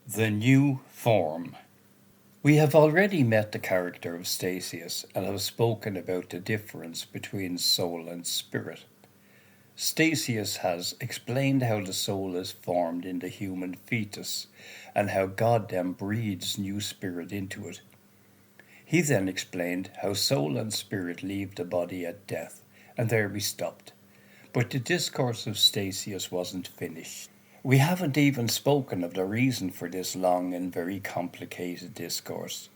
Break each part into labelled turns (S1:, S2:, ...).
S1: The new form. We have already met the character of Stasius and have spoken about the difference between soul and spirit. Stasius has explained how the soul is formed in the human fetus and how God then breathes new spirit into it. He then explained how soul and spirit leave the body at death, and there we stopped. But the discourse of Stasius wasn't finished. We haven't even spoken of the reason for this long and very complicated discourse.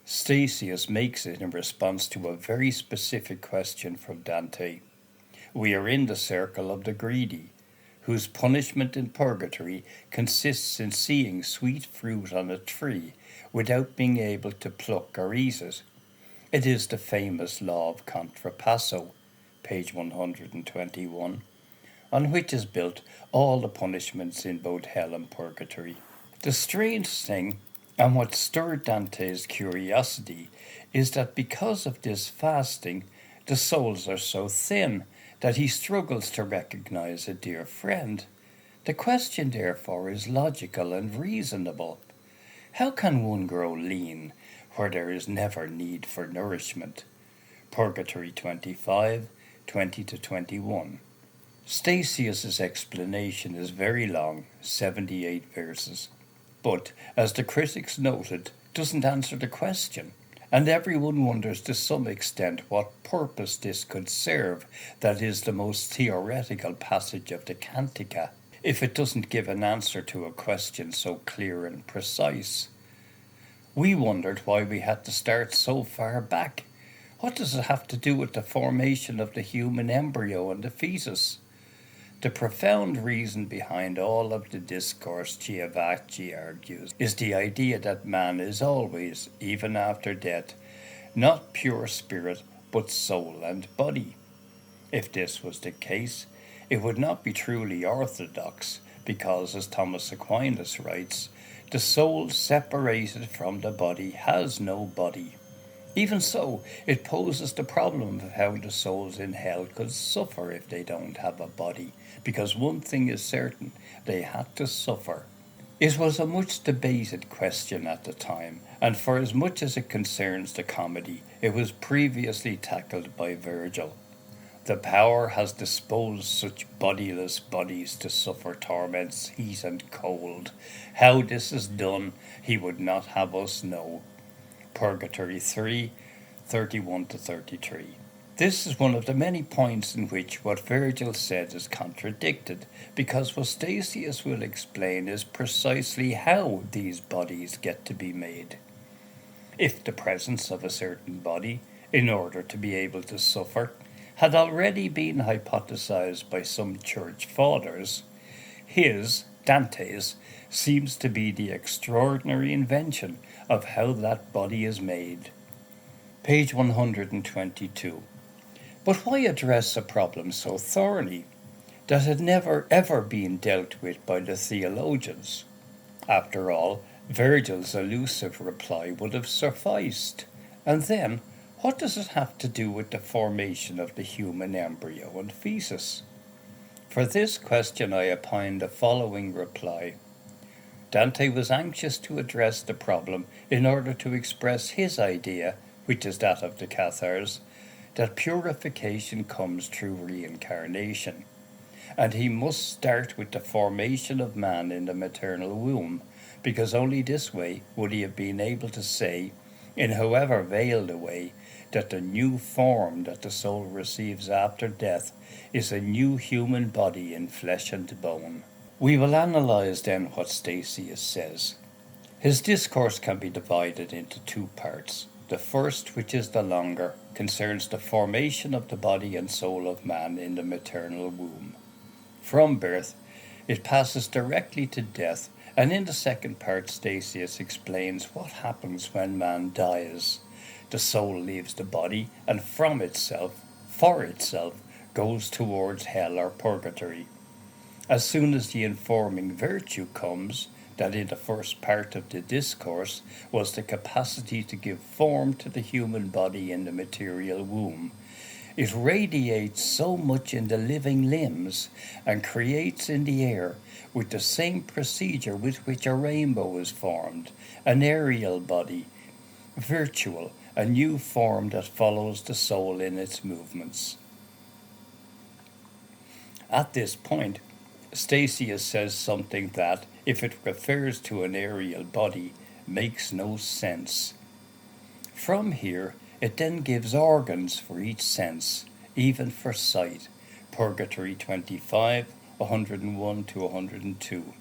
S1: Stasius makes it in response to a very specific question from Dante. We are in the circle of the greedy, whose punishment in purgatory consists in seeing sweet fruit on a tree without being able to pluck or eat it. It is the famous law of contrapasso, page 121. On which is built all the punishments in both hell and purgatory. The strange thing, and what stirred Dante's curiosity, is that because of this fasting, the souls are so thin that he struggles to recognize a dear friend. The question, therefore, is logical and reasonable. How can one grow lean where there is never need for nourishment? Purgatory 25, 20-21. Stasius's explanation is very long, 78 verses, but, as the critics noted, doesn't answer the question, and everyone wonders to some extent what purpose this could serve, that is the most theoretical passage of the cantiche, if it doesn't give an answer to a question so clear and precise. We wondered why we had to start so far back. What does it have to do with the formation of the human embryo and the fetus? The profound reason behind all of the discourse, Giavacci argues, is the idea that man is always, even after death, not pure spirit, but soul and body. If this was the case, it would not be truly orthodox, because, as Thomas Aquinas writes, the soul separated from the body has no body. Even so, it poses the problem of how the souls in hell could suffer if they don't have a body, because one thing is certain, they had to suffer. It was a much debated question at the time, and for as much as it concerns the comedy, it was previously tackled by Virgil. The power has disposed such bodiless bodies to suffer torments, heat and cold. How this is done, he would not have us know. Purgatory 3, 31-33. This is one of the many points in which what Virgil said is contradicted, because what Stasius will explain is precisely how these bodies get to be made. If the presence of a certain body, in order to be able to suffer, had already been hypothesized by some church fathers, his, Dante's, seems to be the extraordinary invention of how that body is made. Page 122. But why address a problem so thorny that had never ever been dealt with by the theologians? After all, Virgil's elusive reply would have sufficed. And then, what does it have to do with the formation of the human embryo and fetus? For this question I opine the following reply. Dante was anxious to address the problem in order to express his idea, which is that of the Cathars, that purification comes through reincarnation, and he must start with the formation of man in the maternal womb, because only this way would he have been able to say, in however veiled a way, that the new form that the soul receives after death is a new human body in flesh and bone. We will analyse then what Stasius says. His discourse can be divided into two parts. The first, which is the longer, concerns the formation of the body and soul of man in the maternal womb. From birth, it passes directly to death, and in the second part Stasius explains what happens when man dies. The soul leaves the body, and from itself, for itself, goes towards hell or purgatory. As soon as the informing virtue comes, that in the first part of the discourse was the capacity to give form to the human body in the material womb, It radiates so much in the living limbs and creates in the air, with the same procedure with which a rainbow is formed, an aerial body, virtual, a new form that follows the soul in its movements. At this point, Stasius says something that, if it refers to an aerial body, makes no sense. From here, it then gives organs for each sense, even for sight. Purgatory 25, 101 to 102.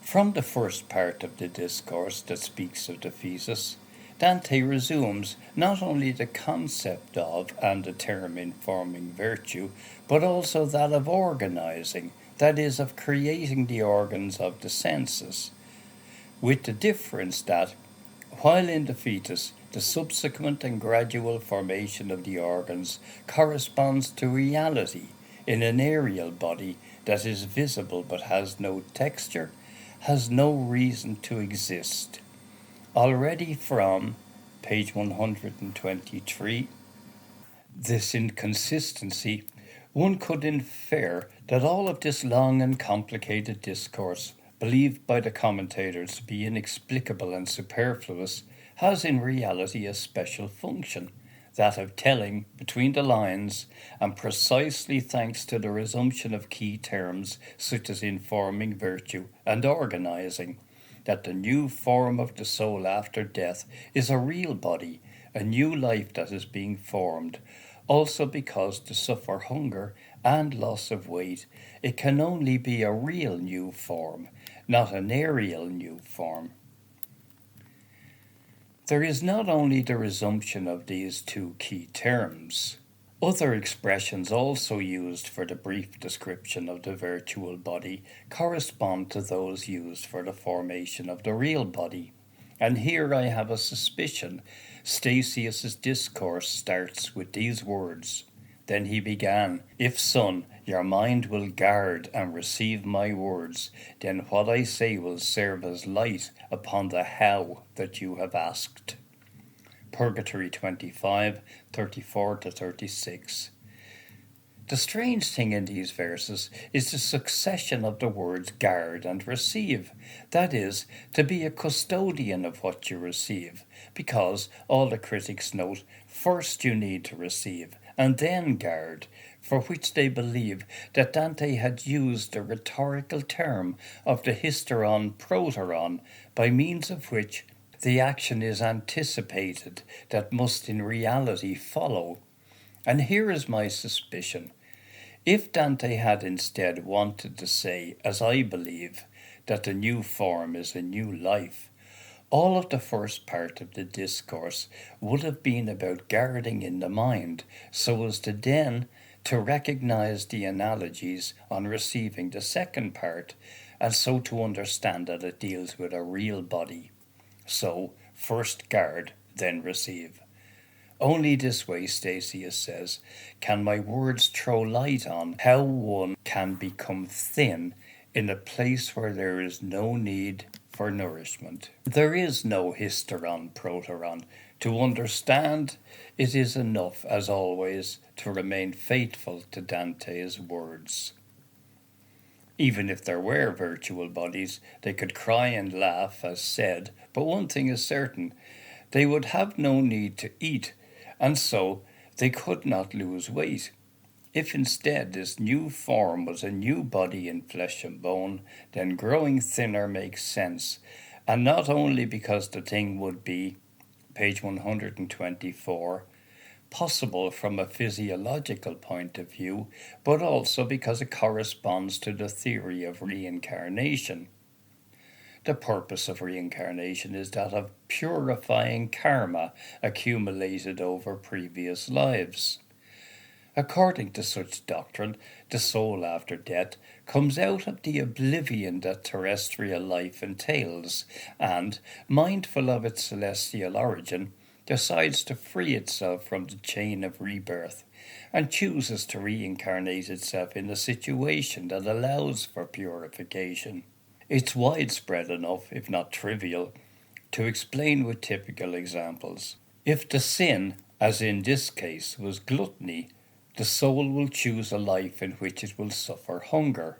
S1: From the first part of the discourse that speaks of the physis, Dante resumes not only the concept of and the term informing virtue, but also that of organizing, that is, of creating the organs of the senses, with the difference that, while in the fetus, the subsequent and gradual formation of the organs corresponds to reality in an aerial body that is visible but has no texture, has no reason to exist. Already from page 123, this inconsistency, one could infer that all of this long and complicated discourse, believed by the commentators to be inexplicable and superfluous, has in reality a special function, that of telling between the lines, and precisely thanks to the resumption of key terms such as informing virtue and organizing, that the new form of the soul after death is a real body, a new life that is being formed. Also, because to suffer hunger and loss of weight, it can only be a real new form, not an aerial new form. There is not only the resumption of these two key terms. Other expressions also used for the brief description of the virtual body correspond to those used for the formation of the real body. And here I have a suspicion. Stasius's discourse starts with these words. Then he began, If, son, your mind will guard and receive my words, then what I say will serve as light upon the how that you have asked. Purgatory 25, 34 to 36. The strange thing in these verses is the succession of the words guard and receive, that is, to be a custodian of what you receive, because, all the critics note, first you need to receive, and then guard, for which they believe that Dante had used the rhetorical term of the hysteron proteron, by means of which the action is anticipated that must in reality follow. And here is my suspicion. If Dante had instead wanted to say, as I believe, that the new form is a new life, all of the first part of the discourse would have been about guarding in the mind, so as to then to recognize the analogies on receiving the second part, and so to understand that it deals with a real body. So, first guard, then receive. Only this way, Stasius says, can my words throw light on how one can become thin in a place where there is no need for nourishment. There is no hysteron proteron. To understand, it is enough, as always, to remain faithful to Dante's words. Even if there were virtual bodies, they could cry and laugh, as said, but one thing is certain, they would have no need to eat, and so they could not lose weight. If instead this new form was a new body in flesh and bone, then growing thinner makes sense, and not only because the thing would be, page 124, possible from a physiological point of view, but also because it corresponds to the theory of reincarnation. The purpose of reincarnation is that of purifying karma accumulated over previous lives. According to such doctrine, the soul after death comes out of the oblivion that terrestrial life entails, and, mindful of its celestial origin, decides to free itself from the chain of rebirth, and chooses to reincarnate itself in a situation that allows for purification. It's widespread enough, if not trivial, to explain with typical examples. If the sin, as in this case, was gluttony, The soul will choose a life in which it will suffer hunger.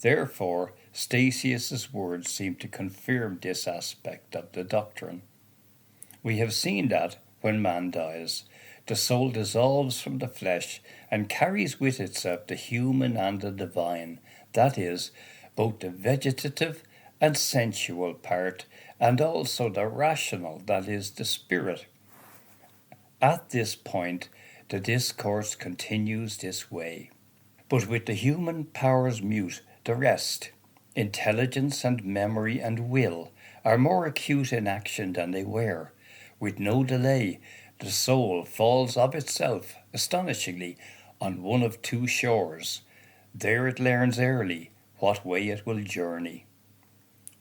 S1: Therefore, Statius's words seem to confirm this aspect of the doctrine. We have seen that, when man dies, the soul dissolves from the flesh and carries with itself the human and the divine, that is, both the vegetative and sensual part, and also the rational, that is, the spirit. At this point, the discourse continues this way. But with the human powers mute, the rest, intelligence and memory and will, are more acute in action than they were. With no delay, the soul falls of itself, astonishingly, on one of two shores. There it learns early what way it will journey.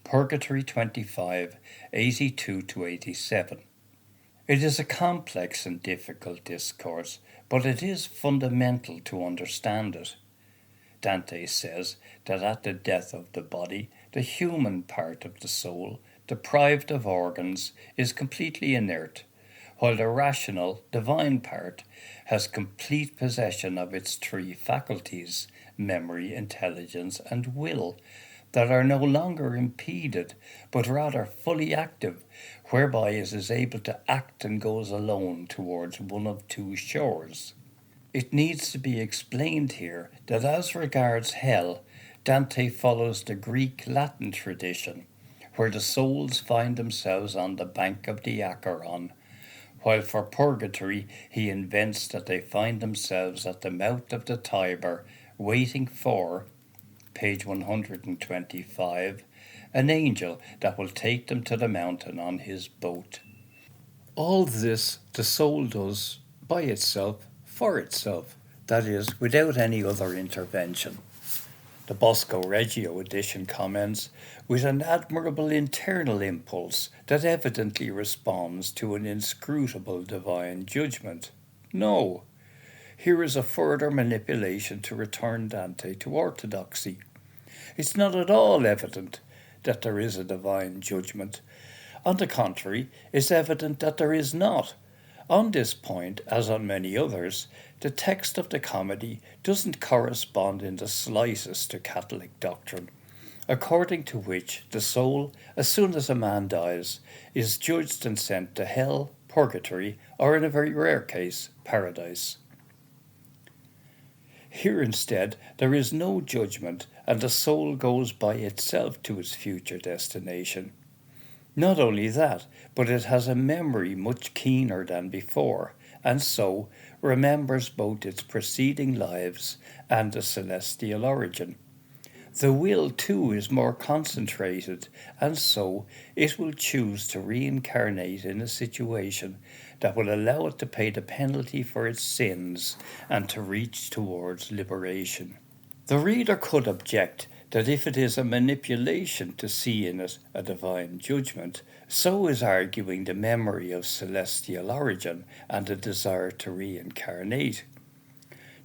S1: Purgatory 25, 82 to 87. It is a complex and difficult discourse, but it is fundamental to understand it. Dante says that at the death of the body, the human part of the soul, deprived of organs, is completely inert, while the rational, divine part has complete possession of its three faculties, memory, intelligence, and will, that are no longer impeded, but rather fully active, whereby it is able to act and goes alone towards one of two shores. It needs to be explained here that as regards hell, Dante follows the Greek-Latin tradition, where the souls find themselves on the bank of the Acheron, while for purgatory he invents that they find themselves at the mouth of the Tiber, waiting for, page 125, an angel that will take them to the mountain on his boat. All this the soul does by itself, for itself, that is, without any other intervention. The Bosco Reggio edition comments, with an admirable internal impulse that evidently responds to an inscrutable divine judgment. No, here is a further manipulation to return Dante to orthodoxy. It's not at all evident that there is a divine judgment. On the contrary, it's evident that there is not. On this point, as on many others, the text of the comedy doesn't correspond in the slightest to Catholic doctrine, according to which the soul, as soon as a man dies, is judged and sent to hell, purgatory, or in a very rare case, paradise. Here instead, there is no judgment, and the soul goes by itself to its future destination. Not only that, but it has a memory much keener than before, and so remembers both its preceding lives and the celestial origin. The will, too, is more concentrated, and so it will choose to reincarnate in a situation that will allow it to pay the penalty for its sins and to reach towards liberation. The reader could object that if it is a manipulation to see in it a divine judgment, so is arguing the memory of celestial origin and a desire to reincarnate.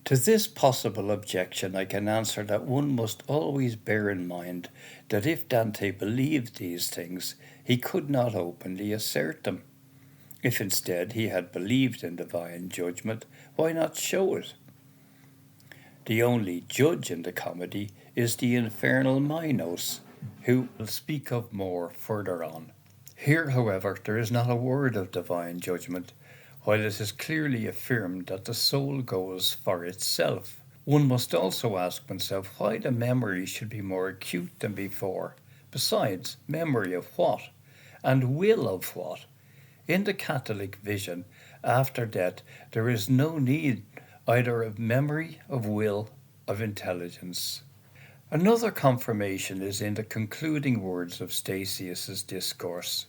S1: To this possible objection I can answer that one must always bear in mind that if Dante believed these things, he could not openly assert them. If instead he had believed in divine judgment, why not show it? The only judge in the comedy is the infernal Minos, who we'll speak of more further on. Here, however, there is not a word of divine judgment, while it is clearly affirmed that the soul goes for itself. One must also ask oneself why the memory should be more acute than before. Besides, memory of what? And will of what? In the Catholic vision, after death, there is no need either of memory, of will, of intelligence. Another confirmation is in the concluding words of Statius's discourse.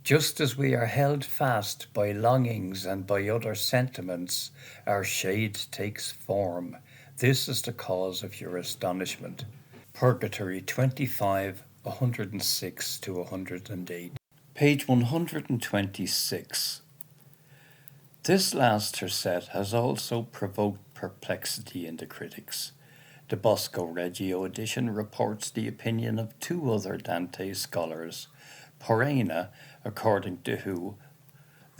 S1: Just as we are held fast by longings and by other sentiments, our shade takes form. This is the cause of your astonishment. Purgatory 25, 106 to 108. Page 126. This last tercet has also provoked perplexity in the critics. The Bosco Reggio edition reports the opinion of two other Dante scholars, Porena, according to who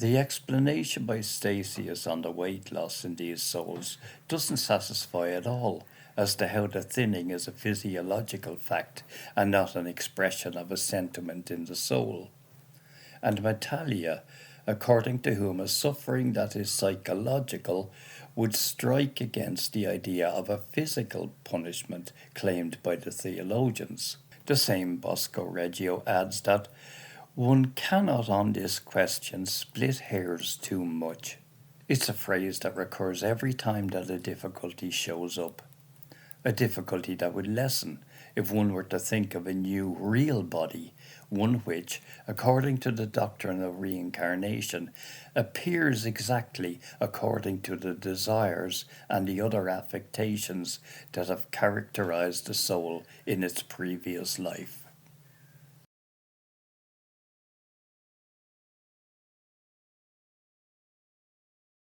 S1: The explanation by Stasius on the weight loss in these souls doesn't satisfy at all as to how the thinning is a physiological fact and not an expression of a sentiment in the soul. And Metalia, according to whom a suffering that is psychological would strike against the idea of a physical punishment claimed by the theologians. The same Bosco Reggio adds that one cannot on this question split hairs too much. It's a phrase that recurs every time that a difficulty shows up. A difficulty that would lessen if one were to think of a new real body, one which, according to the doctrine of reincarnation, appears exactly according to the desires and the other affectations that have characterized the soul in its previous life.